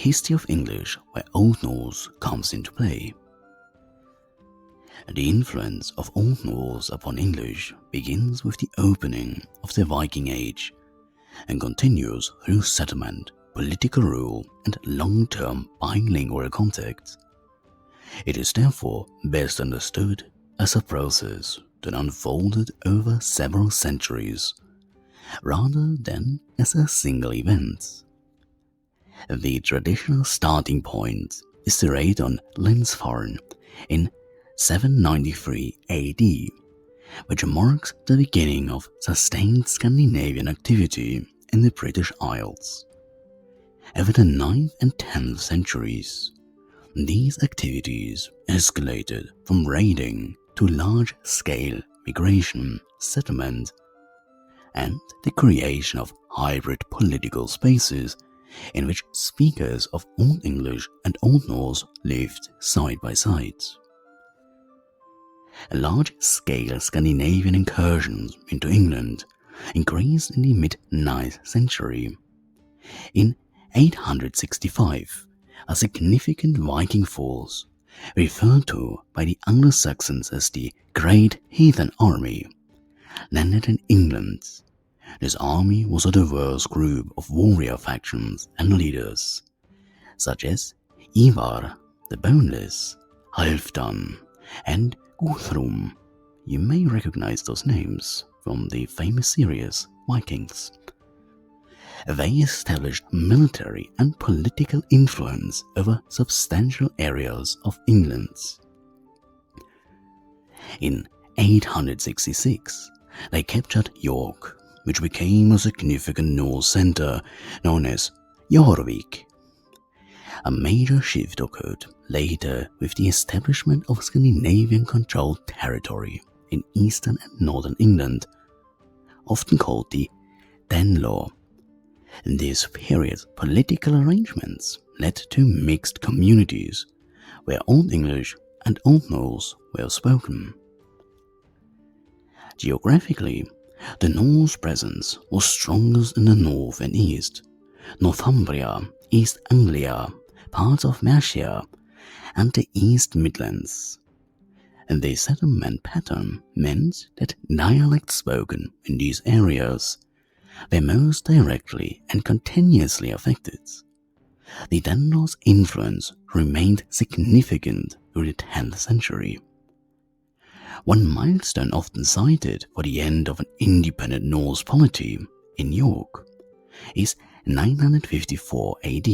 history of English where Old Norse comes into play. The influence of Old Norse upon English begins with the opening of the Viking Age and continues through settlement, political rule, and long-term bilingual contact. It is therefore best understood as a process that unfolded over several centuries, rather than as a single event. The traditional starting point is the raid on Lensfarne in 793 AD, which marks the beginning of sustained Scandinavian activity in the British Isles. Over the 9th and 10th centuries, these activities escalated from raiding to large-scale migration, settlement, and the creation of hybrid political spaces in which speakers of Old English and Old Norse lived side by side. Large-scale Scandinavian incursions into England increased in the mid-9th century. In 865, a significant Viking force, referred to by the Anglo-Saxons as the Great Heathen Army, landed in England. This army was a diverse group of warrior factions and leaders, such as Ivar the Boneless, Halfdan, and Guthrum. You may recognize those names from the famous series Vikings. They established military and political influence over substantial areas of England. In 866, they captured York, which became a significant Norse center known as Jorvik. A major shift occurred later with the establishment of Scandinavian-controlled territory in eastern and northern England, often called the Danelaw. In this period, political arrangements led to mixed communities, where Old English and Old Norse were spoken. Geographically, the Norse presence was strongest in the north and east, Northumbria, East Anglia, parts of Mercia, and the East Midlands. And the settlement pattern meant that dialects spoken in these areas were most directly and continuously affected. The Danelaw's influence remained significant through the 10th century. One milestone often cited for the end of an independent Norse polity in York is 954 AD,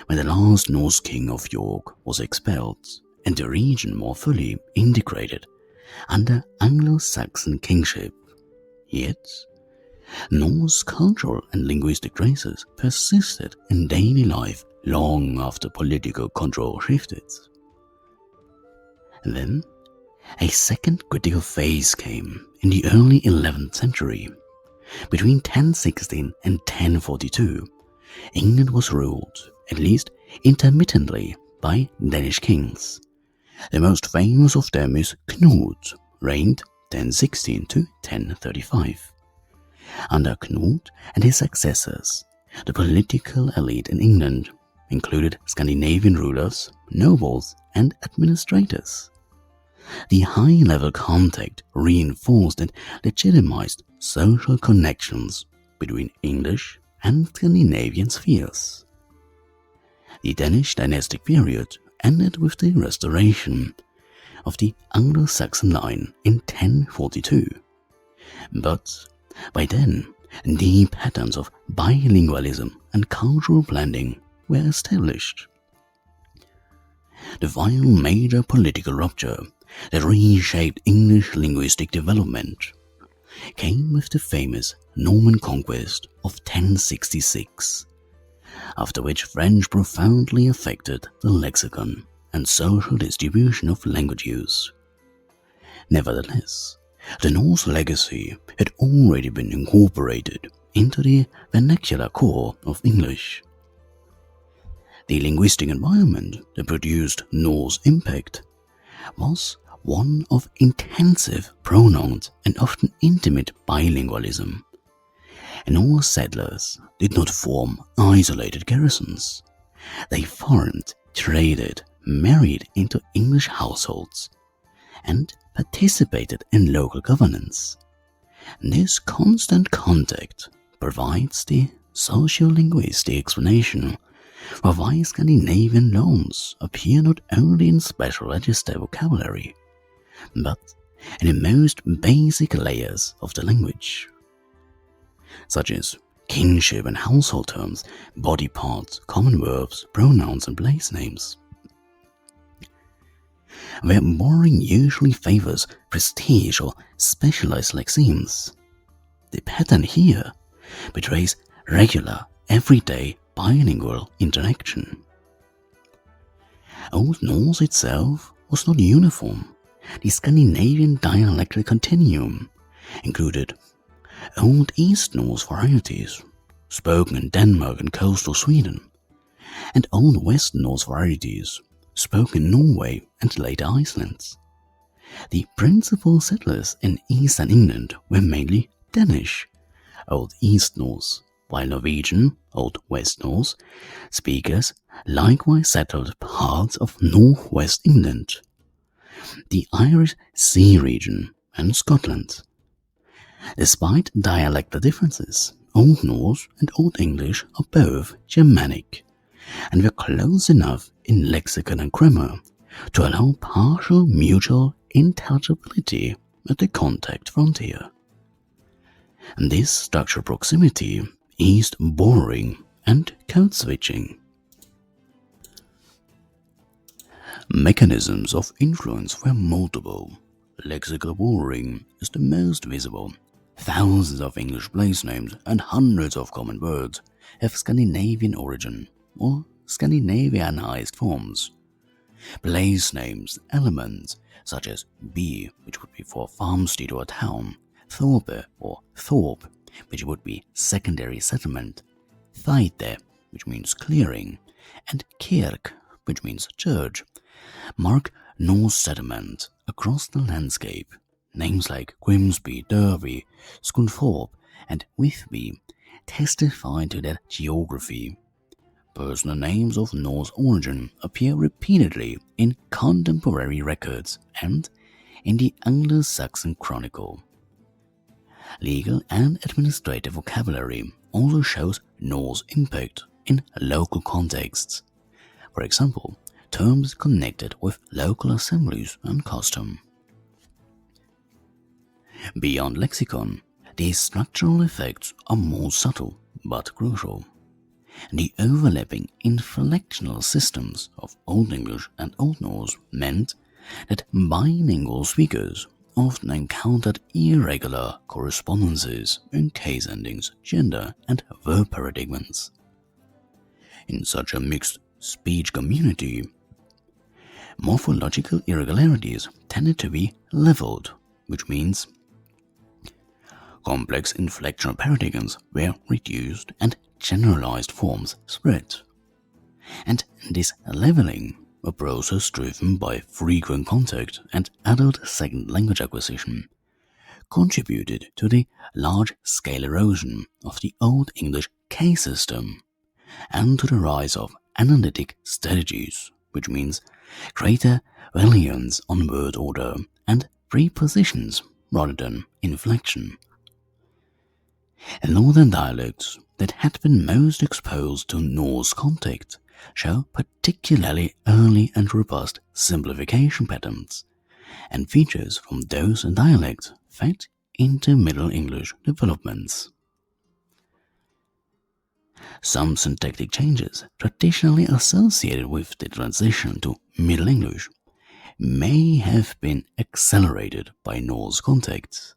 when the last Norse king of York was expelled and the region more fully integrated under Anglo-Saxon kingship. Yet, Norse cultural and linguistic traces persisted in daily life long after political control shifted. Then, a second critical phase came in the early 11th century. Between 1016 and 1042, England was ruled, at least intermittently, by Danish kings. The most famous of them is Knut, reigned 1016 to 1035. Under Knut and his successors, the political elite in England included Scandinavian rulers, nobles, and administrators. The high-level contact reinforced and legitimized social connections between English and Scandinavian spheres. The Danish dynastic period ended with the restoration of the Anglo-Saxon line in 1042, but by then the patterns of bilingualism and cultural blending were established. The final major political rupture that reshaped English linguistic development came with the famous Norman conquest of 1066, after which French profoundly affected the lexicon and social distribution of language use. Nevertheless, the Norse legacy had already been incorporated into the vernacular core of English. The linguistic environment that produced Norse impact was one of intensive pronounced and often intimate bilingualism. Norse settlers did not form isolated garrisons. They farmed, traded, married into English households, and participated in local governance. This constant contact provides the sociolinguistic explanation for why Scandinavian loans appear not only in special register vocabulary, but in the most basic layers of the language, such as kinship and household terms, body parts, common verbs, pronouns, and place names. Where borrowing usually favors prestige or specialized lexemes, the pattern here betrays regular, everyday bilingual interaction. Old Norse itself was not uniform. The Scandinavian dialectal continuum included Old East Norse varieties, spoken in Denmark and coastal Sweden, and Old West Norse varieties, spoken in Norway and later Iceland. The principal settlers in eastern England were mainly Danish, Old East Norse, while Norwegian, Old West Norse, speakers likewise settled parts of northwest England, the Irish Sea region, and Scotland. Despite dialectal differences, Old Norse and Old English are both Germanic, and were close enough in lexicon and grammar to allow partial mutual intelligibility at the contact frontier. And this structural proximity eased borrowing and code switching. Mechanisms of influence were multiple. Lexical borrowing is the most visible. Thousands of English place names and hundreds of common words have Scandinavian origin or Scandinavianized forms. Place names, elements such as by, which would be for farmstead or town, Thorpe or Thorpe, which would be secondary settlement, Theite, which means clearing, and Kirk, which means church, mark Norse settlement across the landscape. Names like Grimsby, Derby, Scunthorpe, and Whitby testify to that geography. Personal names of Norse origin appear repeatedly in contemporary records and in the Anglo-Saxon Chronicle. Legal and administrative vocabulary also shows Norse impact in local contexts. For example, terms connected with local assemblies and custom. Beyond lexicon, these structural effects are more subtle but crucial. The overlapping inflectional systems of Old English and Old Norse meant that bilingual speakers often encountered irregular correspondences in case endings, gender, and verb paradigms. In such a mixed speech community, morphological irregularities tended to be leveled, which means complex inflectional paradigms were reduced and generalized forms spread. And this leveling, a process driven by frequent contact and adult second language acquisition, contributed to the large-scale erosion of the Old English case system and to the rise of analytic strategies, which means greater reliance on word order and prepositions rather than inflection. Northern dialects that had been most exposed to Norse contact show particularly early and robust simplification patterns, and features from those dialects fed into Middle English developments. Some syntactic changes traditionally associated with the transition to Middle English may have been accelerated by Norse contacts.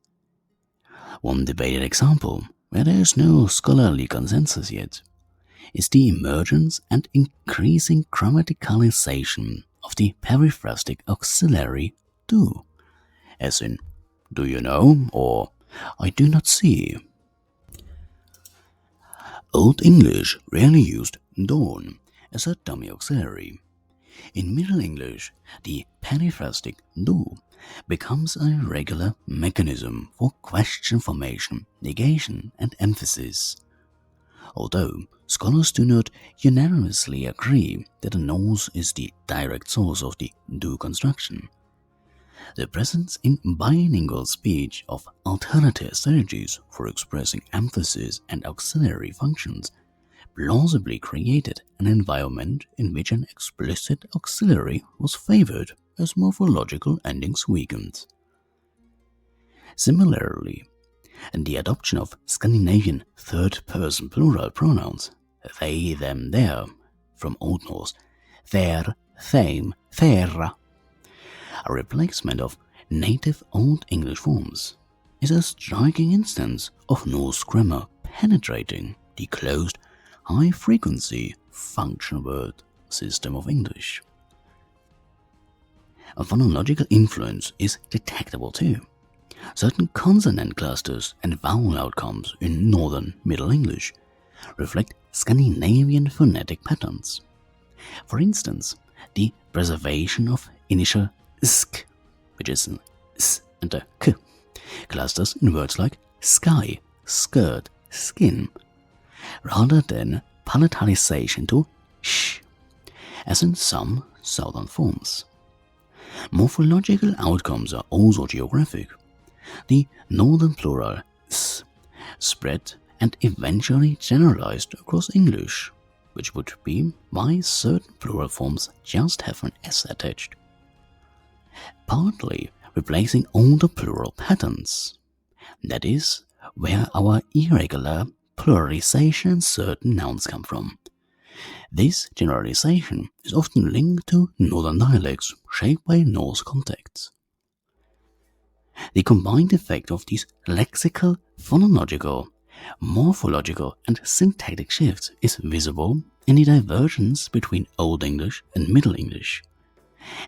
One debated example, where there is no scholarly consensus yet, is the emergence and increasing grammaticalization of the periphrastic auxiliary do, as in do you know or I do not see. Old English rarely used dawn as a dummy auxiliary. In Middle English, the periphrastic do becomes a regular mechanism for question formation, negation, and emphasis. Although scholars do not unanimously agree that the Norse is the direct source of the do construction, the presence in bilingual speech of alternative strategies for expressing emphasis and auxiliary functions plausibly created an environment in which an explicit auxiliary was favored as morphological endings weakened. Similarly, the adoption of Scandinavian third-person plural pronouns they, them, their from Old Norse their, them, theirra, a replacement of native Old English forms, is a striking instance of Norse grammar penetrating the closed, high-frequency function word system of English. A phonological influence is detectable too. Certain consonant clusters and vowel outcomes in Northern Middle English reflect Scandinavian phonetic patterns. For instance, the preservation of initial sk, which is an s and a k, clusters in words like sky, skirt, skin, rather than palatalization to sh, as in some southern forms. Morphological outcomes are also geographic. The northern plural s spread and eventually generalized across English, which would be why certain plural forms just have an s attached, partly replacing older plural patterns. That is where our irregular pluralization in certain nouns come from. This generalization is often linked to northern dialects shaped by Norse contexts. The combined effect of these lexical, phonological, morphological, and syntactic shifts is visible in the divergence between Old English and Middle English,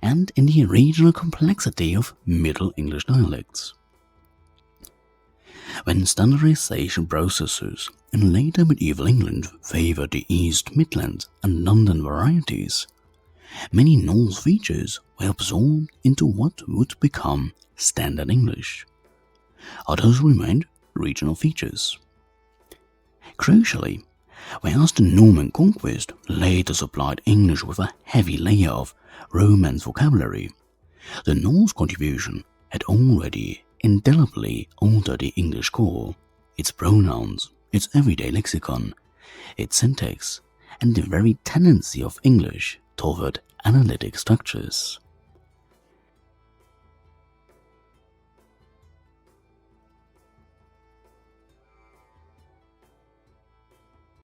and in the regional complexity of Middle English dialects. When standardization processes in later medieval England favored the East Midlands and London varieties, many Norse features were absorbed into what would become Standard English. Others remained regional features. Crucially, whereas the Norman conquest later supplied English with a heavy layer of Romance vocabulary, the Norse contribution had already indelibly altered the English core, its pronouns, its everyday lexicon, its syntax, and the very tendency of English toward analytic structures.